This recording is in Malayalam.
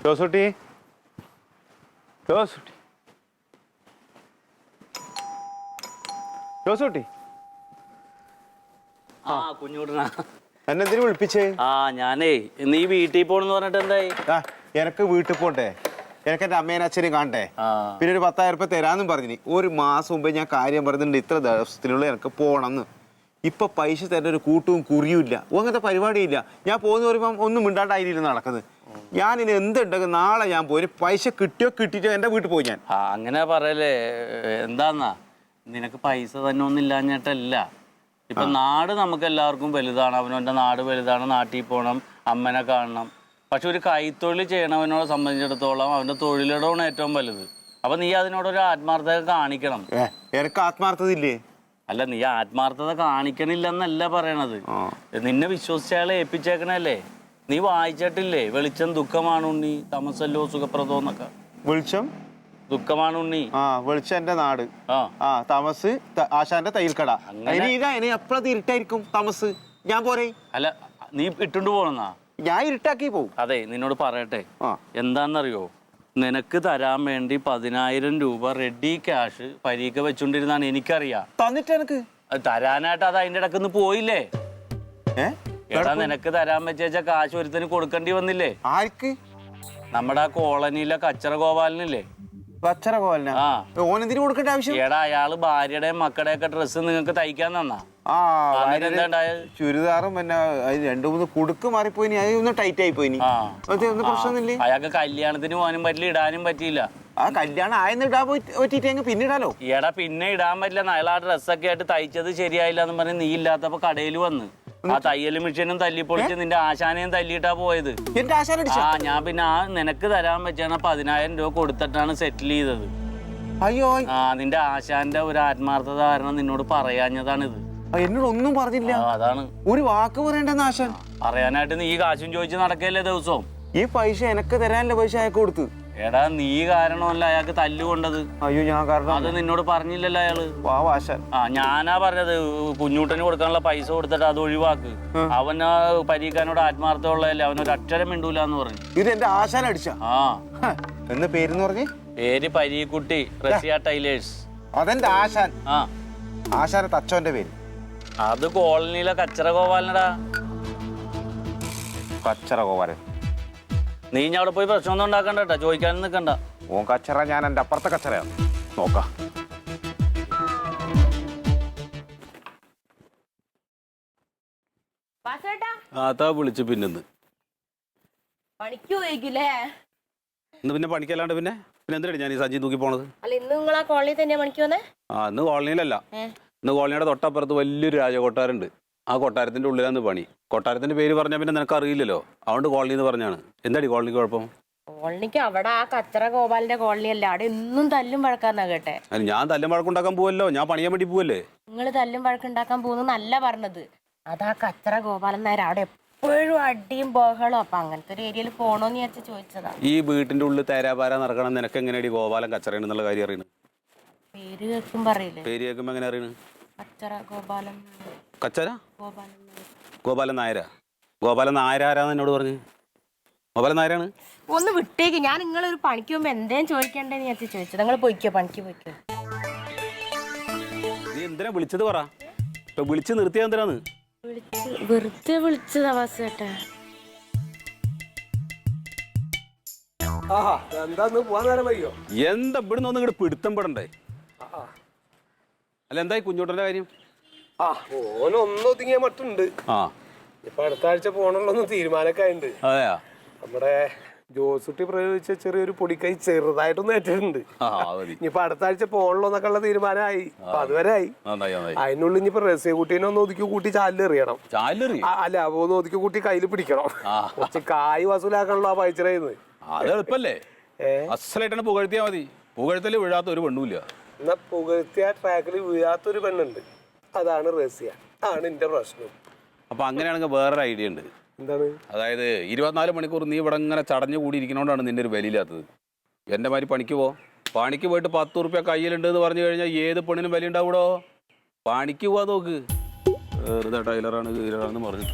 ജോസൂട്ടി ജോസൂട്ടി ജോസൂട്ടി ആ കുഞ്ഞൂട്ടനാ എന്നെന്തിനു വിളിപ്പിച്ചേ? ആ ഞാനേ നീ വീട്ടിൽ പോണെന്ന് പറഞ്ഞിട്ട് എന്തായി? എനക്ക് വീട്ടിൽ പോണ്ടേ, എനിക്ക് എന്റെ അമ്മേനെ അച്ഛനും കാണണ്ടേ, പിന്നെ ഒരു 10,000 രൂപ തരാന്നും പറഞ്ഞു. ഒരു മാസം മുമ്പേ ഞാൻ കാര്യം പറഞ്ഞിട്ടുണ്ട് ഇത്ര ദിവസത്തിനുള്ളിൽ എനിക്ക് പോകണമെന്ന്. ഇപ്പൊ പൈസ തരുന്ന ഒരു കൂട്ടവും കുറിയും ഇല്ല, അങ്ങനത്തെ പരിപാടിയില്ല. ഞാൻ പോകുന്ന പറയുമ്പം ഒന്നും മിണ്ടാണ്ടായിരിക്കും നടക്കുന്നത്. ഞാൻ ഇനി എന്തുണ്ടെങ്കിൽ നാളെ ഞാൻ പോയി പൈസ കിട്ടിയോ കിട്ടിട്ടോ എന്റെ വീട്ടിൽ പോയി. ഞാൻ അങ്ങനെ പറയല്ലേ. എന്താന്നാ നിനക്ക് പൈസ തന്നെ ഒന്നും ഇല്ലാഞ്ഞിട്ടല്ല. ഇപ്പൊ നാട് നമുക്ക് എല്ലാവർക്കും വലുതാണ്, അവനവന്റെ നാട് വലുതാണ്, നാട്ടിൽ പോകണം, അമ്മനെ കാണണം. പക്ഷെ ഒരു കൈത്തൊഴിൽ ചെയ്യണവനോട് സംബന്ധിച്ചിടത്തോളം അവന്റെ തൊഴിലിടമാണ് ഏറ്റവും വലുത്. അപ്പൊ നീ അതിനോടൊരു ആത്മാർത്ഥത കാണിക്കണം. എനിക്ക് ആത്മാർത്ഥത ഇല്ലേ? അല്ല, നീ ആത്മാർത്ഥത കാണിക്കണില്ലെന്നല്ല പറയണത്. നിന്നെ വിശ്വസിച്ചയാളെ ഏൽപ്പിച്ചേക്കണല്ലേ. നീ വായിച്ചിട്ടില്ലേ വെളിച്ചം ദുഃഖമാണുണ്ണി തമസല്ലോ സുഖപ്രദോന്നൊക്കെ? വെളിച്ചം ദുഃഖമാണുണ്ണി. വെളിച്ചം എന്റെ നാട്, തമസ് ആശാന്റെ തയ്യൽക്കട. ഇനി എപ്പോഴത് ഇരുട്ടായിരിക്കും തമസ്? ഞാൻ പോരേ. അല്ല, നീ ഇട്ടുകൊണ്ട് പോണെന്നാ? ഞാൻ ഇരുട്ടാക്കി പോവും. അതെ, നിന്നോട് പറയട്ടെ, എന്താന്നറിയോ, നിനക്ക് തരാൻ വേണ്ടി 10,000 രൂപ റെഡി ക്യാഷ് പരീക്ക വെച്ചോണ്ടിരുന്നാണ് എനിക്കറിയാം. തന്നിട്ട് എനിക്ക് തരാനായിട്ട് അത് അതിന്റെ ഇടക്കുന്ന് പോയില്ലേ? എടാ, നിനക്ക് തരാൻ വെച്ച കാശ് ഒരുത്തിന് കൊടുക്കേണ്ടി വന്നില്ലേ? ആർക്ക്? നമ്മുടെ ആ കോളനിയിലെ കച്ചറ ഗോപാലനില്ലേ? ഓനെന്തിനു കൊടുക്കേണ്ട ആവശ്യം? എടാ, അയാള് ഭാര്യയുടെയും മക്കളുടെ ഒക്കെ ഡ്രസ്സ് നിങ്ങൾക്ക് തയ്ക്കാൻ തന്നാ. ചുരിദാറും പിന്നെ 2-3 കുടുക്ക് മാറിപ്പോയി, ഒന്ന് ടൈറ്റ് ആയി പോയി. പ്രശ്നമൊന്നുമില്ലേ? അയാൾക്ക് കല്യാണത്തിന് പോകാനും പറ്റില്ല, ഇടാനും പറ്റിയില്ല. ആ കല്യാണം ആയെന്ന് ഇടാൻ പറ്റിട്ട് പിന്നിടാലോ. എടാ, പിന്നെ ഇടാൻ പറ്റില്ല. അയാൾ ആ ഡ്രസ്സൊക്കെ ആയിട്ട് തയ്ച്ചത് ശരിയായില്ല എന്ന് പറഞ്ഞ് നീ ഇല്ലാത്തപ്പോ കടയിൽ വന്ന് ആ തയ്യൽ മെഷീനും തല്ലിപ്പൊളിച്ച് നിന്റെ ആശാനെയും തല്ലിയിട്ടാ പോയത്. ഞാൻ പിന്നെ നിനക്ക് തരാൻ വെച്ചാണ് 10,000 രൂപ കൊടുത്തിട്ടാണ് സെറ്റിൽ ചെയ്തത്. അയ്യോ, നിന്റെ ആശാന്റെ ഒരു ആത്മാർത്ഥത കാരണം നിന്നോട് പറയാഞ്ഞതാണിത്. എന്നോട് ഒന്നും പറഞ്ഞില്ല. അതാണ് ഒരു വാക്ക് പറയണ്ടെന്ന് ആശാൻ. പറയാനായിട്ട് നീ കാശും ചോദിച്ച് നടക്കല്ലേ ദിവസവും? ഈ പൈസ എനക്ക് തരാനുള്ള പൈസ അയാൾക്ക് കൊടുത്തു. എടാ, നീ കാരണമല്ല അയാൾക്ക് തല്ലുകൊണ്ടത്. അയ്യോ, ഞാൻ കാരണം. അത് നിന്നോട് പറഞ്ഞില്ലല്ലോ അയാള്. ആശാൻ. ഞാനാ പറഞ്ഞത് കുഞ്ഞൂട്ടന് കൊടുക്കാനുള്ള പൈസ കൊടുത്തിട്ട് അത് ഒഴിവാക്ക്. അവന് പരീക്കാനോട് ആത്മാർത്ഥമുള്ളതല്ലേ, അവനൊരു അക്ഷരം മിണ്ടൂലെന്ന് പറഞ്ഞു. ഇത് എന്റെ ആശാൻ അടിച്ച. എന്ന് പേരെന്ന് പറഞ്ഞേ? പേര് പരീക്കുട്ടി, റഷ്യ ടൈലേഴ്സ്. അതെന്റെ ആശാൻ. ആശാന്റെ തച്ചോന്റെ പേര്. അത് കോളനിയിലെ കച്ചറ ഗോപാലനടാ. കച്ചറ ഗോപാലൻ? നീ ഞാൻ അവിടെ പോയി പ്രശ്നമൊന്നും ഉണ്ടാക്കണ്ട കേട്ടോ, ചോദിക്കാനും നിൽക്കണ്ട. ഓൻ കച്ചറ, ഞാൻ എന്റെ അപ്പുറത്തെ കച്ചറയാണ്. നോക്കാം. വിളിച്ചു പിന്നെന്ന് പിന്നെ പണിക്കല്ലാണ്ട് പിന്നെ എന്തിനാണ് ഞാൻ ഈ സജ്ജി തൂക്കി പോണത്? ഇന്ന് കോളനിയിലല്ല, ഇന്ന് കോളനിയുടെ തൊട്ടപ്പുറത്ത് വലിയൊരു രാജകൊട്ടാരുണ്ട്. ആ കൊട്ടാരത്തിന്റെ ഉള്ളിലാണ് പണി. കൊട്ടാരത്തിന്റെ പേര് പറഞ്ഞാൽ പിന്നെ നിനക്ക് അറിയില്ലല്ലോ, അതുകൊണ്ട് കോളനി എന്ന് പറഞ്ഞാണ്. എന്താടി കോളനിക്ക് കുഴപ്പം? കോളനിക്ക് അവിടെ ആ കച്ചറ ഗോപാലിന്റെ കോളനി അല്ല, അവിടെ എന്നും തല്ലും വഴക്കാന്നാ കേട്ടെ. ഞാൻ തല്ലും വഴക്കുണ്ടാക്കാൻ പോവല്ലോ, ഞാൻ പണിയാൻ വേണ്ടി പോവല്ലേ. നിങ്ങൾ തല്ലും വഴക്കുണ്ടാക്കാൻ പോകുന്നല്ല പറഞ്ഞത്, അതാ കച്ചറ ഗോപാലൻ നേരം അവിടെ എപ്പോഴും അടിയും ബഹളും. അപ്പൊ അങ്ങനത്തെ ഒരു ഏരിയയിൽ പോണോന്ന് വിചാരിച്ച് ചോദിച്ചതാ. ഈ വീട്ടിന്റെ ഉള്ളിൽ തേരാപാര നടക്കണം, നിനക്ക് എങ്ങനെയാടി ഗോപാലൻ കച്ചറയാണെന്നുള്ള കാര്യം അറിയണ്? പേര് കേൾക്കുമ്പോ അറിയില്ലേ? പേര് കേൾക്കുമ്പോ എങ്ങനെ അറിയണ്? കച്ചറ ഗോപാലൻ. കച്ചറ ഗോപാലൻ നായരാ? ഗോപാലൻ നായരാരാന്ന് എന്നോട് പറഞ്ഞു. ഗോപാലൻ നായരാണ്. ഒന്ന് വിട്ടേക്ക്, ഞാൻ നിങ്ങളൊരു പണിക്ക് പോകുമ്പോ എന്തേലും ചോദിക്കണ്ടേന്ന് വിചാരിച്ച് ചോദിച്ചത്. നിങ്ങൾ പോയിക്കോ, പണിക്ക് പോയിക്കോ. നീ എന്തിനാ വിളിച്ചത് പറ? ഇപ്പൊ വിളിച്ച് നിർത്തിയാ എന്തിനാന്ന്? വെറുതെ വിളിച്ചതാ വാസേട്ടാ. എന്താ ഇവിടുന്ന് ഒന്ന് ഇങ്ങോട്ട് പിടുത്തം പെടണ്ടേ? അല്ല, എന്തായി കുഞ്ഞോട്ടന്റെ കാര്യം? ഒന്നൊതുങ്ങിയ മട്ടുണ്ട്. ഇപ്പൊ അടുത്ത ആഴ്ച പോകണുള്ളൊന്ന് തീരുമാനമൊക്കെ ആയിട്ടുണ്ട്. അതെയാ? നമ്മുടെ ജോസുട്ടി പ്രയോഗിച്ച ചെറിയൊരു പൊടിക്കൈ ചെറുതായിട്ടൊന്നും ഏറ്റിട്ടുണ്ട്. ഇനിയിപ്പൊ അടുത്ത ആഴ്ച പോകണല്ലോന്നൊക്കെ ഉള്ള തീരുമാനമായി. അപ്പൊ അതുവരെ ആയി. അതിനുള്ളിൽ ഇനിയിപ്പോ റസിയ കുട്ടീനെ ഒന്ന് ഒതുക്കി കൂട്ടി ചാലിലെറിയണം. അല്ല, ഒന്ന് ഒതുക്കി കൂട്ടി കയ്യിൽ പിടിക്കണം. കുറച്ച് കായ് വസൂലാക്കണല്ലോ ആ പൈച്ചറയിന്ന്. അത് എളുപ്പല്ലേ? അസലായിട്ടാണ് പുകഴ്ത്തിയാ മതി. പുകഴ്ത്തല് വീഴാത്ത ഒരു പെണ്ണുമില്ല. എന്നാ പുകഴ്ത്തിയ ട്രാക്കിൽ വീഴാത്തൊരു പെണ്ണുണ്ട്, അതാണ് റസിയ. ആണ് എന്റെ പ്രശ്നം. അപ്പൊ അങ്ങനെയാണെങ്കിൽ വേറൊരു ഐഡിയ ഉണ്ട്. എന്താണ്? അതായത് 24 മണിക്കൂർ നീ ഇവിടെ ഇങ്ങനെ ചടഞ്ഞു കൂടി ഇരിക്കണോണ്ടാണ് നിന്റെ ഒരു വിലയില്ലാത്തത്. എന്റെ മാതിരി പണിക്ക് പോയിട്ട് 10 ഉറുപ്പ്യ കയ്യിലുണ്ട് എന്ന് പറഞ്ഞു കഴിഞ്ഞാൽ ഏത് പെണ്ണിനും വില ഉണ്ടാവൂടോ. പണിക്ക് പോവാ നോക്ക്. വെറുതെ ടൈലറാണ് പറഞ്ഞു.